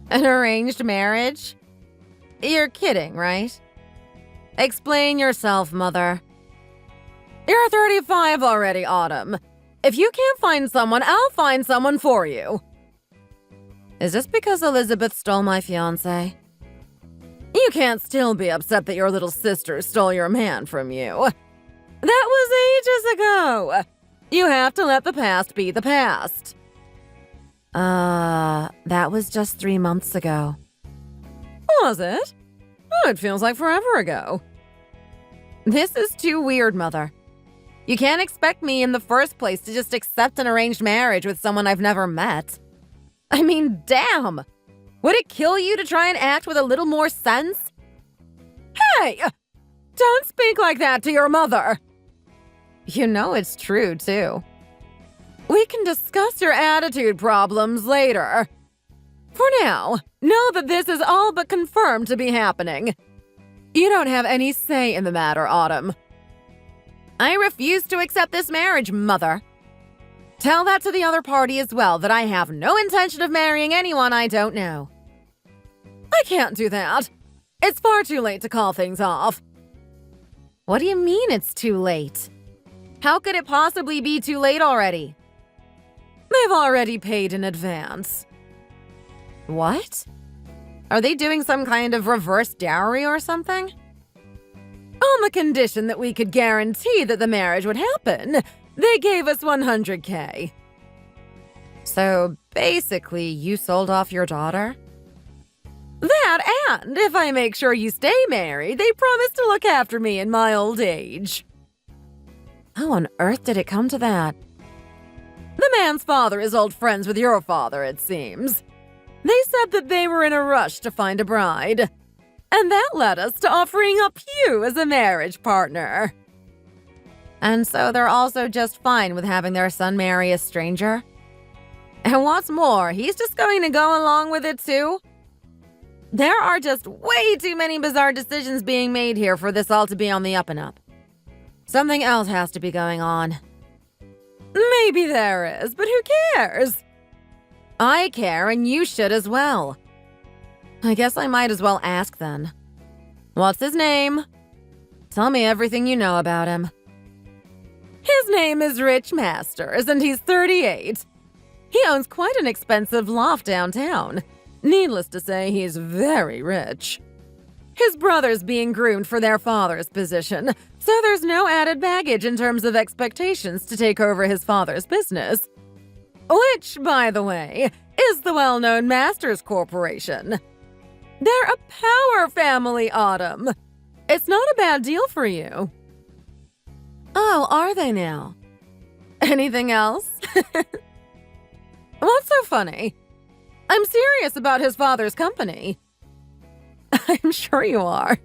An arranged marriage? You're kidding, right? Explain yourself, Mother. You're 35 already, Autumn. If you can't find someone, I'll find someone for you. Is this because Elizabeth stole my fiancé? You can't still be upset that your little sister stole your man from you. That was ages ago. You have to let the past be the past. That was just 3 months ago. Was it? Oh, it feels like forever ago. This is too weird, Mother. You can't expect me in the first place to just accept an arranged marriage with someone I've never met. I mean, damn! Would it kill you to try and act with a little more sense? Hey! Don't speak like that to your mother! You know it's true, too. We can discuss your attitude problems later. For now, know that this is all but confirmed to be happening. You don't have any say in the matter, Autumn. I refuse to accept this marriage, Mother. Tell that to the other party as well, that I have no intention of marrying anyone I don't know. I can't do that. It's far too late to call things off. What do you mean it's too late? How could it possibly be too late already? They've already paid in advance. What? Are they doing some kind of reverse dowry or something? On the condition that we could guarantee that the marriage would happen, they gave us $100K. So basically, you sold off your daughter? That, and if I make sure you stay married, they promise to look after me in my old age. How on earth did it come to that? The man's father is old friends with your father, it seems. They said that they were in a rush to find a bride. And that led us to offering up you as a marriage partner. And so they're also just fine with having their son marry a stranger? And what's more, he's just going to go along with it too? There are just way too many bizarre decisions being made here for this all to be on the up and up. Something else has to be going on. Maybe there is, but who cares? I care, and you should as well. I guess I might as well ask then. What's his name? Tell me everything you know about him. His name is Rich Masters, and he's 38. He owns quite an expensive loft downtown. Needless to say, he's very rich. His brother's being groomed for their father's position, so there's no added baggage in terms of expectations to take over his father's business. Which, by the way, is the well-known Masters Corporation. They're a power family, Autumn. It's not a bad deal for you. Oh, are they now? Anything else? What's so funny? I'm serious about his father's company. I'm sure you are.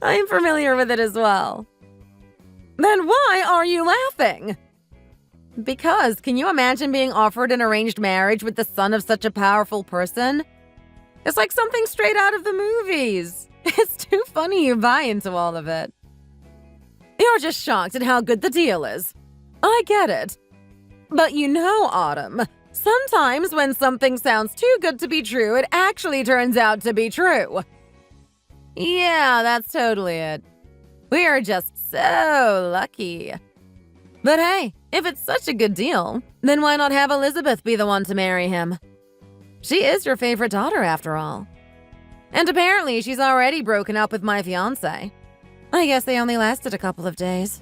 I'm familiar with it as well. Then why are you laughing? Because, can you imagine being offered an arranged marriage with the son of such a powerful person? It's like something straight out of the movies. It's too funny you buy into all of it. You're just shocked at how good the deal is. I get it. But you know, Autumn, sometimes when something sounds too good to be true, it actually turns out to be true. Yeah, that's totally it. We are just so lucky. But hey, if it's such a good deal, then why not have Elizabeth be the one to marry him? She is your favorite daughter, after all. And apparently she's already broken up with my fiancé. I guess they only lasted a couple of days.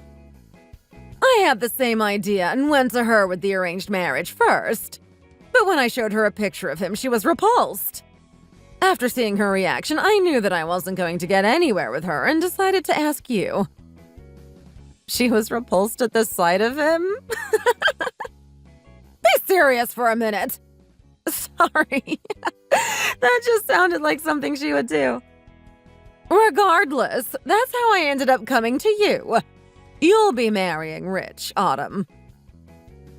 I had the same idea and went to her with the arranged marriage first. But when I showed her a picture of him, she was repulsed. After seeing her reaction, I knew that I wasn't going to get anywhere with her and decided to ask you. She was repulsed at the sight of him? Be serious for a minute. Sorry. That just sounded like something she would do. Regardless, that's how I ended up coming to you. You'll be marrying Rich, Autumn.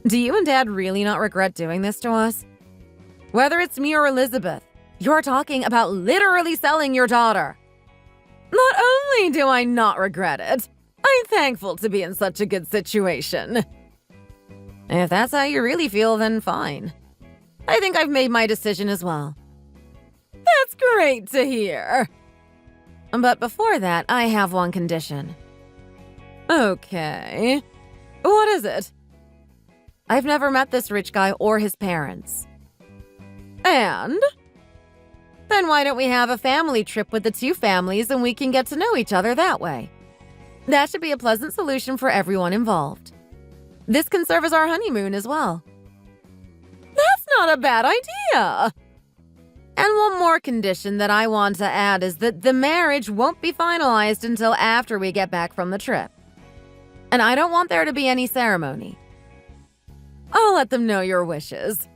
Do you and Dad really not regret doing this to us? Whether it's me or Elizabeth, you're talking about literally selling your daughter. Not only do I not regret it, I'm thankful to be in such a good situation. If that's how you really feel, then fine. I think I've made my decision as well. That's great to hear. But before that, I have one condition. Okay. What is it? I've never met this rich guy or his parents. And? Then why don't we have a family trip with the two families and we can get to know each other that way? That should be a pleasant solution for everyone involved. This can serve as our honeymoon as well. That's not a bad idea! And one more condition that I want to add is that the marriage won't be finalized until after we get back from the trip. And I don't want there to be any ceremony. I'll let them know your wishes.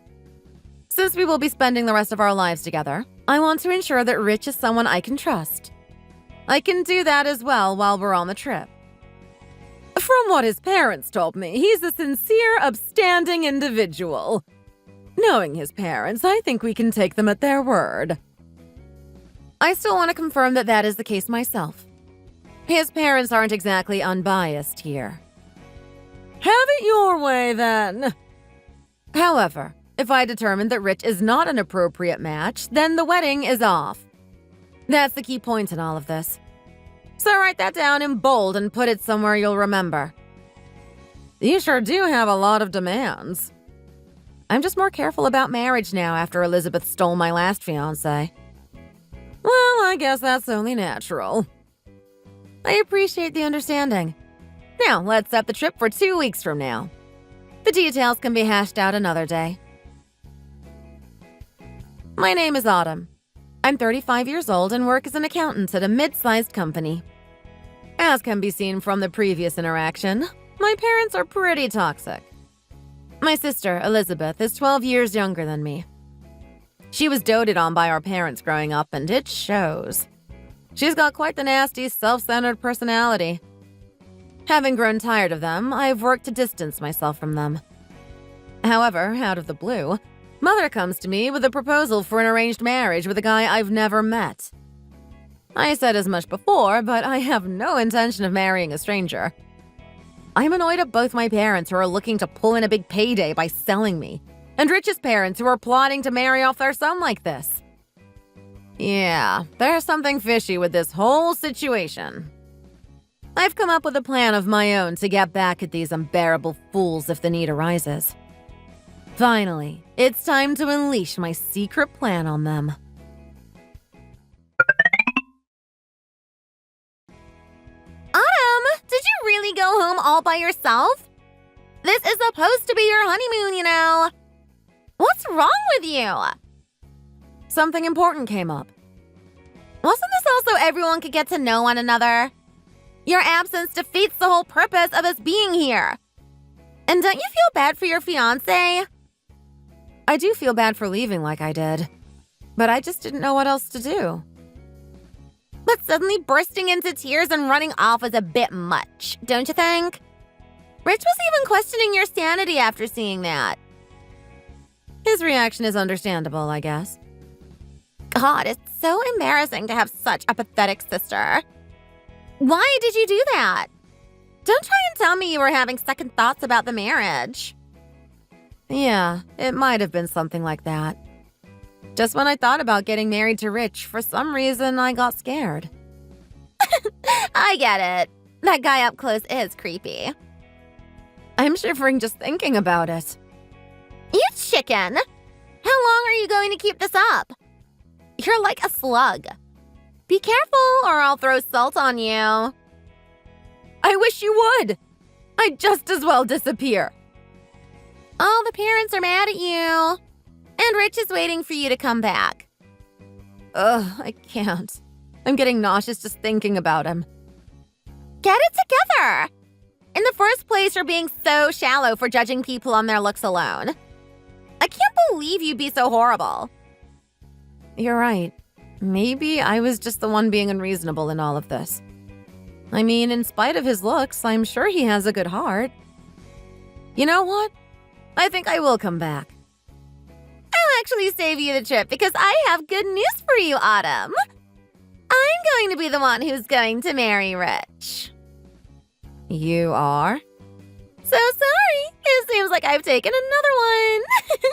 Since we will be spending the rest of our lives together, I want to ensure that Rich is someone I can trust. I can do that as well while we're on the trip. From what his parents told me, he's a sincere, upstanding individual. Knowing his parents, I think we can take them at their word. I still want to confirm that that is the case myself. His parents aren't exactly unbiased here. Have it your way, then. However, if I determine that Rich is not an appropriate match, then the wedding is off. That's the key point in all of this. So write that down in bold and put it somewhere you'll remember. You sure do have a lot of demands. I'm just more careful about marriage now after Elizabeth stole my last fiancé. Well, I guess that's only natural. I appreciate the understanding. Now, let's set the trip for 2 weeks from now. The details can be hashed out another day. My name is Autumn. I'm 35 years old and work as an accountant at a mid-sized company. As can be seen from the previous interaction, my parents are pretty toxic. My sister, Elizabeth, is 12 years younger than me. She was doted on by our parents growing up, and it shows. She's got quite the nasty, self-centered personality. Having grown tired of them, I've worked to distance myself from them. However, out of the blue, Mother comes to me with a proposal for an arranged marriage with a guy I've never met. I said as much before, but I have no intention of marrying a stranger. I'm annoyed at both my parents who are looking to pull in a big payday by selling me, and Rich's parents who are plotting to marry off their son like this. Yeah, there's something fishy with this whole situation. I've come up with a plan of my own to get back at these unbearable fools if the need arises. Finally, it's time to unleash my secret plan on them. Autumn, did you really go home all by yourself? This is supposed to be your honeymoon, you know. What's wrong with you? Something important came up. Wasn't this also everyone could get to know one another? Your absence defeats the whole purpose of us being here. And don't you feel bad for your fiancé? I do feel bad for leaving like I did, but I just didn't know what else to do. But suddenly bursting into tears and running off was a bit much, don't you think? Rich was even questioning your sanity after seeing that. His reaction is understandable, I guess. God, it's so embarrassing to have such a pathetic sister. Why did you do that? Don't try and tell me you were having second thoughts about the marriage. Yeah, it might have been something like that. Just when I thought about getting married to Rich, for some reason I got scared. I get it. That guy up close is creepy. I'm shivering just thinking about it. You chicken! How long are you going to keep this up? You're like a slug. Be careful or I'll throw salt on you. I wish you would! I'd just as well disappear. All the parents are mad at you. And Rich is waiting for you to come back. Ugh, I can't. I'm getting nauseous just thinking about him. Get it together! In the first place, you're being so shallow for judging people on their looks alone. I can't believe you'd be so horrible. You're right. Maybe I was just the one being unreasonable in all of this. I mean, in spite of his looks, I'm sure he has a good heart. You know what? I think I will come back. I'll actually save you the trip because I have good news for you, Autumn. I'm going to be the one who's going to marry Rich. You are? So sorry. It seems like I've taken another one.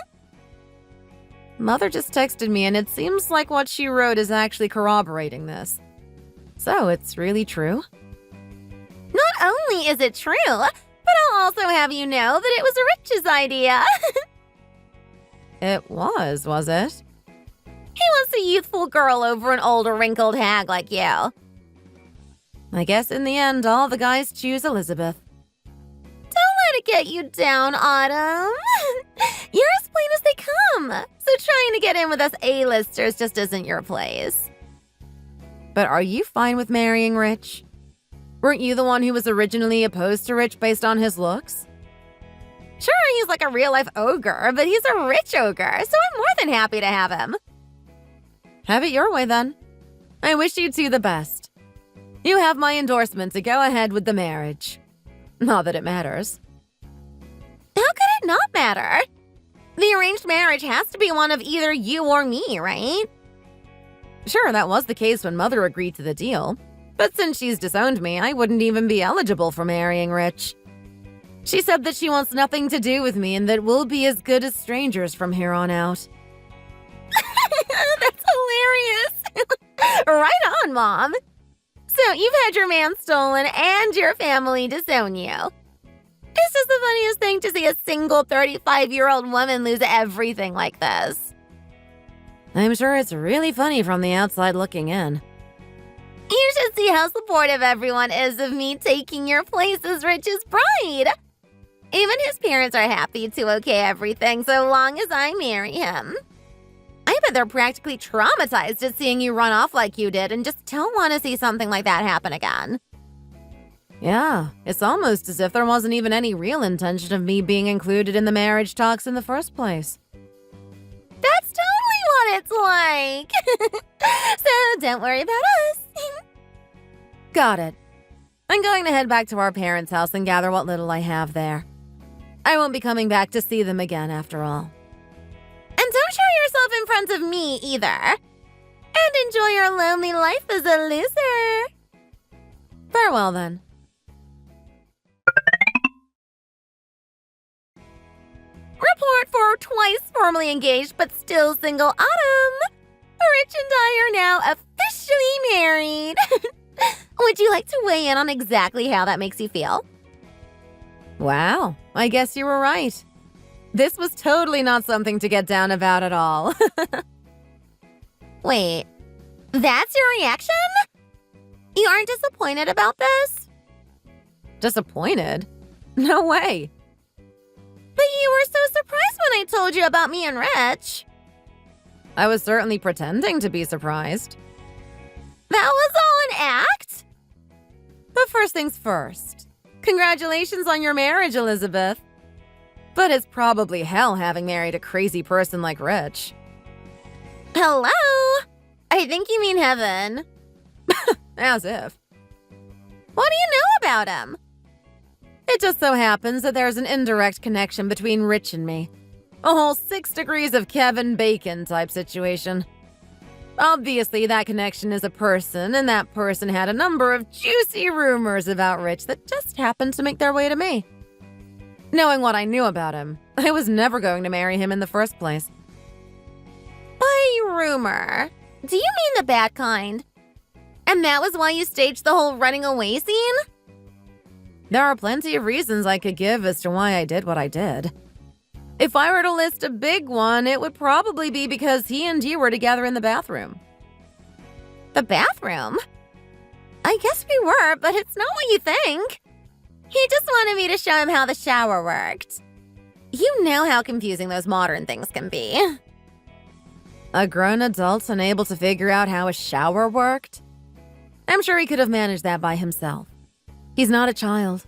Mother just texted me, and it seems like what she wrote is actually corroborating this. So it's really true? Not only is it true, but I'll also have you know that it was Rich's idea. It was it? He wants a youthful girl over an older, wrinkled hag like you. I guess in the end, all the guys choose Elizabeth. Don't let it get you down, Autumn. You're as plain as they come, so trying to get in with us A-listers just isn't your place. But are you fine with marrying Rich? Weren't you the one who was originally opposed to Rich based on his looks? Sure, he's like a real-life ogre, but he's a rich ogre, so I'm more than happy to have him. Have it your way, then. I wish you two the best. You have my endorsement to go ahead with the marriage. Not that it matters. How could it not matter? The arranged marriage has to be one of either you or me, right? Sure, that was the case when Mother agreed to the deal. But since she's disowned me, I wouldn't even be eligible for marrying Rich. She said that she wants nothing to do with me and that we'll be as good as strangers from here on out. That's hilarious. Right on, Mom. So you've had your man stolen and your family disown you. This is the funniest thing to see a single 35-year-old woman lose everything like this. I'm sure it's really funny from the outside looking in. You should see how supportive everyone is of me taking your place as Rich's bride. Even his parents are happy to okay everything so long as I marry him. I they're practically traumatized at seeing you run off like you did and just don't want to see something like that happen again. Yeah, it's almost as if there wasn't even any real intention of me being included in the marriage talks in the first place. That's totally what it's like. So don't worry about us. Got it. I'm going to head back to our parents' house and gather what little I have there. I won't be coming back to see them again after all. And don't show yourself in front of me either. And enjoy your lonely life as a loser. Farewell then. Report for twice formally engaged but still single Autumn. Rich and I are now officially married. Would you like to weigh in on exactly how that makes you feel? Wow, I guess you were right. This was totally not something to get down about at all. Wait, that's your reaction? You aren't disappointed about this? Disappointed? No way. But you were so surprised when I told you about me and Rich. I was certainly pretending to be surprised. That was all an act? But first things first. Congratulations on your marriage, Elizabeth. But it's probably hell having married a crazy person like Rich. Hello? I think you mean heaven. As if. What do you know about him? It just so happens that there's an indirect connection between Rich and me. A whole 6 degrees of Kevin Bacon type situation. Obviously, that connection is a person, and that person had a number of juicy rumors about Rich that just happened to make their way to me. Knowing what I knew about him, I was never going to marry him in the first place. By rumor, do you mean the bad kind? And that was why you staged the whole running away scene? There are plenty of reasons I could give as to why I did what I did. If I were to list a big one, it would probably be because he and you were together in the bathroom. The bathroom? I guess we were, but it's not what you think. He just wanted me to show him how the shower worked. You know how confusing those modern things can be. A grown adult unable to figure out how a shower worked? I'm sure he could have managed that by himself. He's not a child.